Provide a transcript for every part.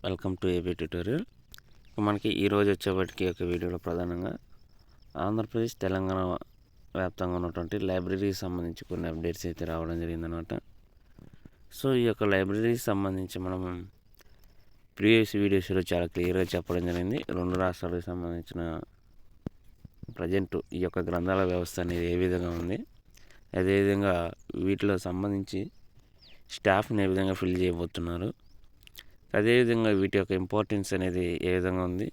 Welcome to AB tutorial. మనకి ఈరోజు వచ్చేప్పటికి ఒక వీడియోలో ప్రధానంగా ఆంధ్రప్రదేశ్ తెలంగాణ వ్యాప్తంగా ఉన్నటువంటి లైబ్రరీకి సంబంధించి కొన్ని అప్డేట్స్ అయితే రావడం జరిగిందనమాట. సో ఈ యొక్క లైబ్రరీకి సంబంధించి మనం ప్రీవియస్ వీడియోస్లో చాలా క్లియర్గా చెప్పడం జరిగింది. రెండు రాష్ట్రాలకు సంబంధించిన ప్రజెంట్ ఈ యొక్క గ్రంథాల వ్యవస్థ అనేది ఏ విధంగా ఉంది, అదేవిధంగా వీటిలో సంబంధించి స్టాఫ్ని ఏ విధంగా ఫిల్ చేయబోతున్నారు, అదేవిధంగా వీటి యొక్క ఇంపార్టెన్స్ అనేది ఏ విధంగా ఉంది.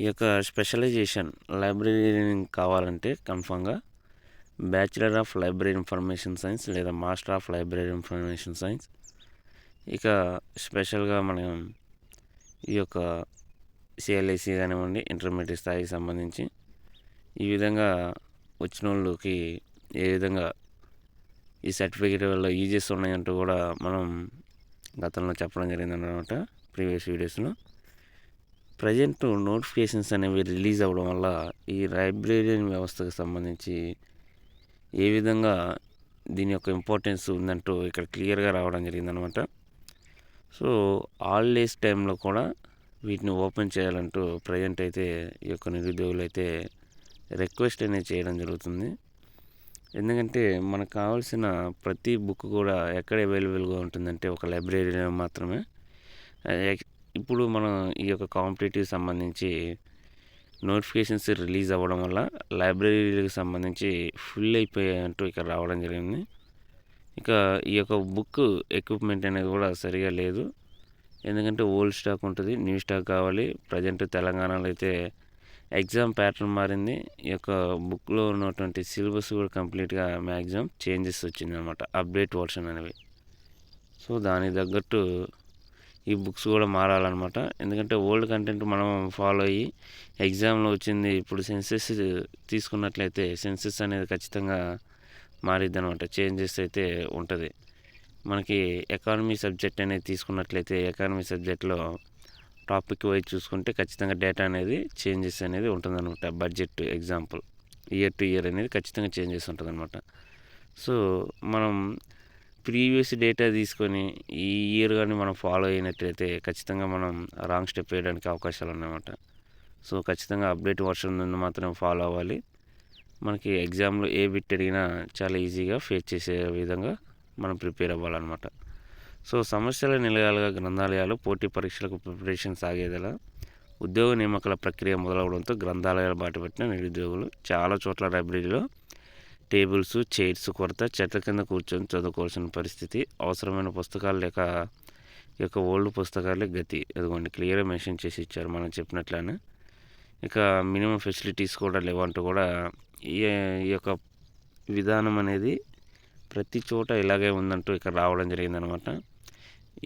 ఈ యొక్క స్పెషలైజేషన్ లైబ్రరీని కావాలంటే కన్ఫామ్గా bachelor of library information science లేదా master of library information science, ఇక స్పెషల్గా మనం ఈ యొక్క సిఎల్ఐసి కానివ్వండి ఇంటర్మీడియట్ స్థాయికి సంబంధించి ఈ విధంగా వచ్చిన వాళ్ళకి ఏ విధంగా ఈ సర్టిఫికేట్ వల్ల యూజెస్ ఉన్నాయంటూ కూడా మనం గతంలో చెప్పడం జరిగిందన్నమాట ప్రీవియస్ వీడియోస్లో. ప్రజెంట్ నోటిఫికేషన్స్ అనేవి రిలీజ్ అవ్వడం వల్ల ఈ లైబ్రరీ వ్యవస్థకు సంబంధించి ఏ విధంగా దీని యొక్క ఇంపార్టెన్స్ ఉందంటూ ఇక్కడ క్లియర్గా రావడం జరిగిందనమాట. సో హాలిడేస్ టైంలో కూడా వీటిని ఓపెన్ చేయాలంటూ ప్రజెంట్ అయితే ఈ యొక్క నిరుద్యోగులు అయితే రిక్వెస్ట్ అనేది చేయడం జరుగుతుంది. ఎందుకంటే మనకు కావాల్సిన ప్రతి బుక్ కూడా ఎక్కడ అవైలబుల్గా ఉంటుందంటే ఒక లైబ్రరీలో మాత్రమే. ఇప్పుడు మనం ఈ యొక్క కాంపిటేటివ్ సంబంధించి నోటిఫికేషన్స్ రిలీజ్ అవ్వడం వల్ల లైబ్రరీలకు సంబంధించి ఫుల్ అయిపోయాయంటూ ఇక్కడ రావడం జరిగింది. ఇక ఈ యొక్క బుక్ ఎక్విప్మెంట్ అనేది కూడా సరిగా లేదు. ఎందుకంటే ఓల్డ్ స్టాక్ ఉంటుంది, న్యూ స్టాక్ కావాలి. ప్రజెంట్ తెలంగాణలో అయితే ఎగ్జామ్ ప్యాటర్న్ మారింది. ఈ యొక్క బుక్లో ఉన్నటువంటి సిలబస్ కూడా కంప్లీట్గా మ్యాక్సిమం చేంజెస్ వచ్చిందనమాట, అప్డేట్ వర్షన్ అనేవి. సో దానికి తగ్గట్టు ఈ బుక్స్ కూడా మారాలన్నమాట. ఎందుకంటే ఓల్డ్ కంటెంట్ మనం ఫాలో అయ్యి ఎగ్జామ్లో వచ్చింది. ఇప్పుడు సెన్సెస్ తీసుకున్నట్లయితే సెన్సెస్ అనేది ఖచ్చితంగా మారిద్ది అనమాట, చేంజెస్ అయితే ఉంటుంది. మనకి ఎకానమీ సబ్జెక్ట్ అనేది తీసుకున్నట్లయితే ఎకానమీ సబ్జెక్ట్లో టాపిక్ వైజ్ చూసుకుంటే ఖచ్చితంగా డేటా అనేది చేంజెస్ అనేది ఉంటుందన్నమాట. Budget example year to year అనేది ఖచ్చితంగా చేంజెస్ ఉంటుందన్నమాట. సో మనం ప్రీవియస్ డేటా తీసుకొని ఈ ఇయర్ కానీ మనం ఫాలో అయినట్లయితే ఖచ్చితంగా మనం రాంగ్ స్టెప్ వేయడానికి అవకాశాలు ఉన్నాయన్నమాట. సో ఖచ్చితంగా అప్డేట్ వర్షన్ నుండి మాత్రం ఫాలో అవ్వాలి. మనకి ఎగ్జామ్లో ఏ బిట్ అడిగినా చాలా ఈజీగా ఫేస్ చేసే విధంగా మనం ప్రిపేర్ అవ్వాలన్నమాట. సో సమస్యల నిలయాలుగా గ్రంథాలయాలు పోటీ పరీక్షలకు ప్రిపరేషన్ సాగేదలా ఉద్యోగ నియామకాల ప్రక్రియ మొదలవడంతో గ్రంథాలయాలు బాటపట్టిన నిరుద్యోగులు చాలా చోట్ల లైబ్రరీలో టేబుల్స్, చైర్స్ కొరత, చెట్ల కింద కూర్చొని చదువుకోవాల్సిన పరిస్థితి, అవసరమైన పుస్తకాలు లేక ఈ యొక్క ఓల్డ్ పుస్తకాలే గతి. అదిగోండి క్లియర్గా మెన్షన్ చేసి ఇచ్చారు మనం చెప్పినట్లనే. ఇక మినిమం ఫెసిలిటీస్ కూడా లేవంటూ కూడా ఈ యొక్క విధానం అనేది ప్రతి చోట ఇలాగే ఉందంటూ ఇక్కడ రావడం జరిగిందనమాట.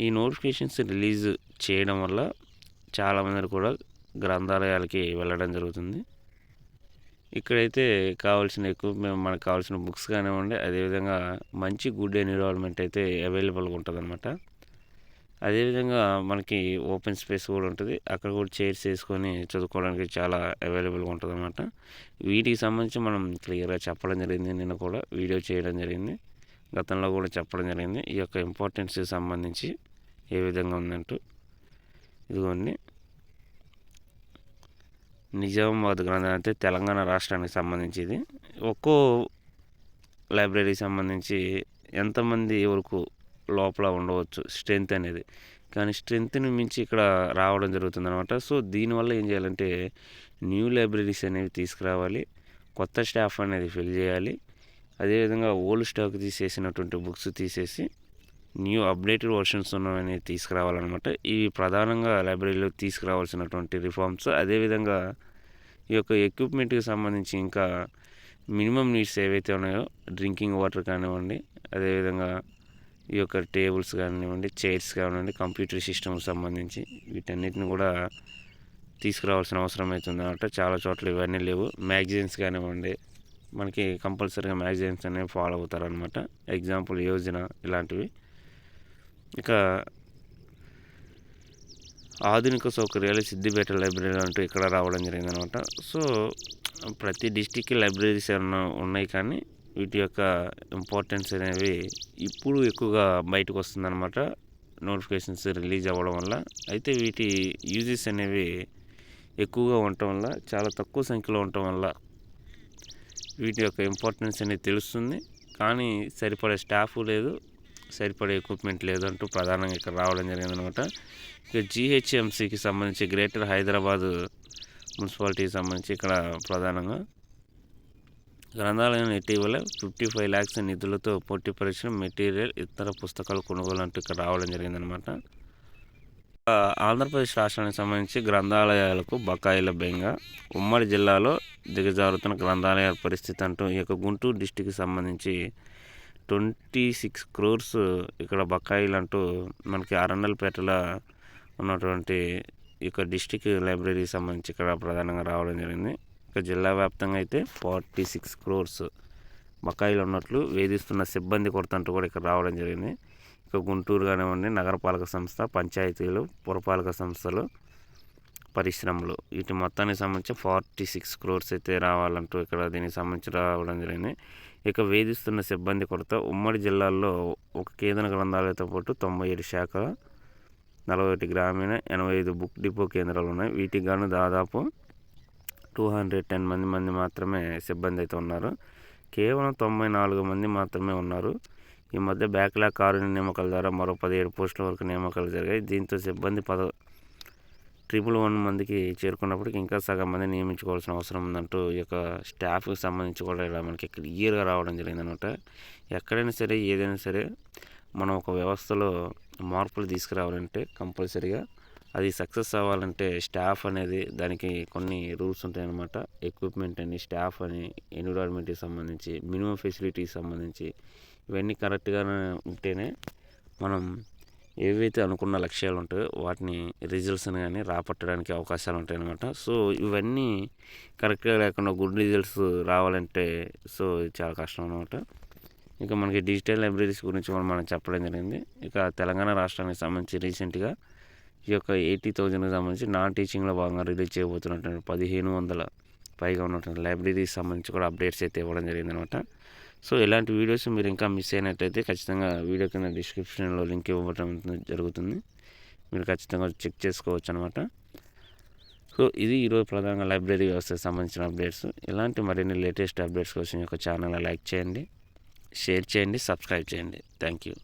ఈ నోటిఫికేషన్స్ రిలీజ్ చేయడం వల్ల చాలామంది కూడా గ్రంథాలయాలకి వెళ్ళడం జరుగుతుంది. ఇక్కడైతే కావాల్సిన మనకు కావాల్సిన బుక్స్ కానివ్వండి, అదేవిధంగా మంచి గుడ్ ఎన్విరాన్మెంట్ అయితే అవైలబుల్గా ఉంటుందన్నమాట. అదేవిధంగా మనకి ఓపెన్ స్పేస్ కూడా ఉంటుంది, అక్కడ కూడా చైర్స్ వేసుకొని చదువుకోవడానికి చాలా అవైలబుల్గా ఉంటుందన్నమాట. వీటికి సంబంధించి మనం క్లియర్గా చెప్పడం జరిగింది, నిన్న కూడా వీడియో చేయడం జరిగింది, గతంలో కూడా చెప్పడం జరిగింది ఈ యొక్క ఇంపార్టెన్స్కి సంబంధించి ఏ విధంగా ఉందంటూ. ఇదిగోండి నిజామాబాద్ గ్రంథాలయం అయితే తెలంగాణ రాష్ట్రానికి సంబంధించి ఇది. ఒక్కో లైబ్రరీకి సంబంధించి ఎంతమంది వరకు లోపల ఉండవచ్చు స్ట్రెంత్ అనేది, కానీ స్ట్రెంత్ని మించి ఇక్కడ రావడం జరుగుతుంది అనమాట. సో దీనివల్ల ఏం చేయాలంటే న్యూ లైబ్రరీస్ అనేవి తీసుకురావాలి, కొత్త స్టాఫ్ అనేది ఫిల్ చేయాలి. అదేవిధంగా ఓల్డ్ స్టాక్ తీసేసినటువంటి బుక్స్ తీసేసి న్యూ అప్డేటెడ్ వర్షన్స్ ఉన్నవన్నీ తీసుకురావాలన్నమాట. ఇవి ప్రధానంగా లైబ్రరీలో తీసుకురావాల్సినటువంటి రిఫార్మ్స్. అదేవిధంగా ఈ యొక్క ఎక్విప్మెంట్కి సంబంధించి ఇంకా మినిమం నీడ్స్ ఏవైతే ఉన్నాయో డ్రింకింగ్ వాటర్ కానివ్వండి, అదేవిధంగా ఈ యొక్క టేబుల్స్ కానివ్వండి, చైర్స్ కానివ్వండి, కంప్యూటర్ సిస్టమ్కి సంబంధించి వీటన్నిటిని కూడా తీసుకురావాల్సిన అవసరం అవుతుంది అన్నమాట. చాలా చోట్ల ఇవన్నీ లేవు. మ్యాగజైన్స్ కానివ్వండి, మనకి కంపల్సరీగా మ్యాగజైన్స్ అనేవి ఫాలో అవుతారనమాట. ఎగ్జాంపుల్ యోజన ఇలాంటివి. ఇక ఆధునిక సౌకర్యాలు సిద్దిపేట లైబ్రరీ అంటూ ఇక్కడ రావడం జరిగిందనమాట. సో ప్రతి డిస్టిక్కి లైబ్రరీస్ ఏమన్నా ఉన్నాయి, కానీ వీటి యొక్క ఇంపార్టెన్స్ అనేవి ఇప్పుడు ఎక్కువగా బయటకు వస్తుందన్నమాట. నోటిఫికేషన్స్ రిలీజ్ అవ్వడం వల్ల అయితే వీటి యూజెస్ అనేవి ఎక్కువగా ఉండటం వల్ల చాలా తక్కువ సంఖ్యలో ఉండటం వల్ల వీటి యొక్క ఇంపార్టెన్స్ అనేది తెలుస్తుంది. కానీ సరిపడే స్టాఫ్ లేదు, సరిపడే ఎక్విప్మెంట్ లేదు అంటూ ప్రధానంగా ఇక్కడ రావడం జరిగిందనమాట. ఇక జీహెచ్ఎంసీకి సంబంధించి గ్రేటర్ హైదరాబాద్ మున్సిపాలిటీకి సంబంధించి ఇక్కడ ప్రధానంగా గ్రంథాలయం ఇటీవల 55 lakhs నిధులతో పోటీ పరీక్షలు, మెటీరియల్, ఇతర పుస్తకాలు కొనుగోలు అంటూ ఇక్కడ రావడం జరిగిందనమాట. ఆంధ్రప్రదేశ్ రాష్ట్రానికి సంబంధించి గ్రంథాలయాలకు బకాయిల బెంగ, ఉమ్మడి జిల్లాలో దిగజారుతున్న గ్రంథాలయాల పరిస్థితి అంటూ ఈ యొక్క గుంటూరు డిస్టిక్కి సంబంధించి 26 crores ఇక్కడ బకాయిలు అంటూ మనకి అరండల్పేటలో ఉన్నటువంటి ఈ యొక్క డిస్టిక్ లైబ్రరీకి సంబంధించి ఇక్కడ ప్రధానంగా రావడం జరిగింది. ఇక జిల్లా వ్యాప్తంగా అయితే 46 crores బకాయిలు ఉన్నట్లు వేధిస్తున్న సిబ్బంది కొరత అంటూ కూడా ఇక్కడ రావడం జరిగింది. ఇక గుంటూరు కానివ్వండి, నగరపాలక సంస్థ, పంచాయతీలు, పురపాలక సంస్థలు, పరిశ్రమలు వీటి మొత్తానికి సంబంధించి 46 crores అయితే రావాలంటూ ఇక్కడ దీనికి సంబంధించి రావడం జరిగింది. ఇక వేధిస్తున్న సిబ్బంది కొరత ఉమ్మడి జిల్లాల్లో ఒక కేంద్ర గ్రంథాలయంతో పాటు 97 శాఖ, 41 గ్రామీణ, 85 బుక్ డిపో కేంద్రాలు ఉన్నాయి. వీటికి గాను దాదాపు 210 మంది మాత్రమే సిబ్బంది అయితే ఉన్నారు. కేవలం 94 మంది మాత్రమే ఉన్నారు. ఈ మధ్య బ్యాక్లాగ్ కారుణ్య నియామకాల ద్వారా మరో 17 పోస్టుల వరకు నియామకాలు జరిగాయి. దీంతో సిబ్బంది 111 మందికి చేరుకున్నప్పటికీ ఇంకా సగం మంది నియమించుకోవాల్సిన అవసరం ఉందంటూ ఈ యొక్క స్టాఫ్కి సంబంధించి కూడా ఇలా మనకి క్లియర్గా రావడం జరిగిందనమాట. ఎక్కడైనా సరే ఏదైనా సరే మనం ఒక వ్యవస్థలో మార్పులు తీసుకురావాలంటే కంపల్సరీగా అది సక్సెస్ అవ్వాలంటే స్టాఫ్ అనేది దానికి కొన్ని రూల్స్ ఉంటాయన్నమాట. ఎక్విప్మెంట్ అని, స్టాఫ్ అని, ఎన్విరాన్మెంట్కి సంబంధించి, మినిమం ఫెసిలిటీకి సంబంధించి ఇవన్నీ కరెక్ట్గానే ఉంటేనే మనం ఏవైతే అనుకున్న లక్ష్యాలు ఉంటాయో వాటిని రిజల్ట్స్ని కానీ రాపట్టడానికి అవకాశాలు ఉంటాయన్నమాట. సో ఇవన్నీ కరెక్ట్గా లేకుండా గుడ్ రిజల్ట్స్ రావాలంటే సో ఇది చాలా కష్టం అనమాట. ఇక మనకి డిజిటల్ లైబ్రరీస్ గురించి మనం చెప్పడం జరిగింది. ఇక తెలంగాణ రాష్ట్రానికి సంబంధించి రీసెంట్గా ఈ యొక్క 80,000కి సంబంధించి నాన్ టీచింగ్లో భాగంగా రిలీజ్ చేయబోతున్నటువంటి 1500 పైగా ఉన్నటువంటి లైబ్రరీకి సంబంధించి కూడా అప్డేట్స్ అయితే ఇవ్వడం జరిగిందనమాట. సో ఇలాంటి వీడియోస్ మీరు ఇంకా మిస్ అయినట్టయితే ఖచ్చితంగా వీడియో కింద డిస్క్రిప్షన్లో లింక్ ఇవ్వడం జరుగుతుంది. మీరు ఖచ్చితంగా చెక్ చేసుకోవచ్చు అనమాట. సో ఇది ఈరోజు ప్రధానంగా లైబ్రరీ వ్యవస్థకు సంబంధించిన అప్డేట్స్. ఇలాంటి మరిన్ని లేటెస్ట్ అప్డేట్స్ కోసం ఈ యొక్క ఛానల్ లైక్ చేయండి, షేర్ చేయండి, సబ్స్క్రైబ్ చేయండి. Thank you.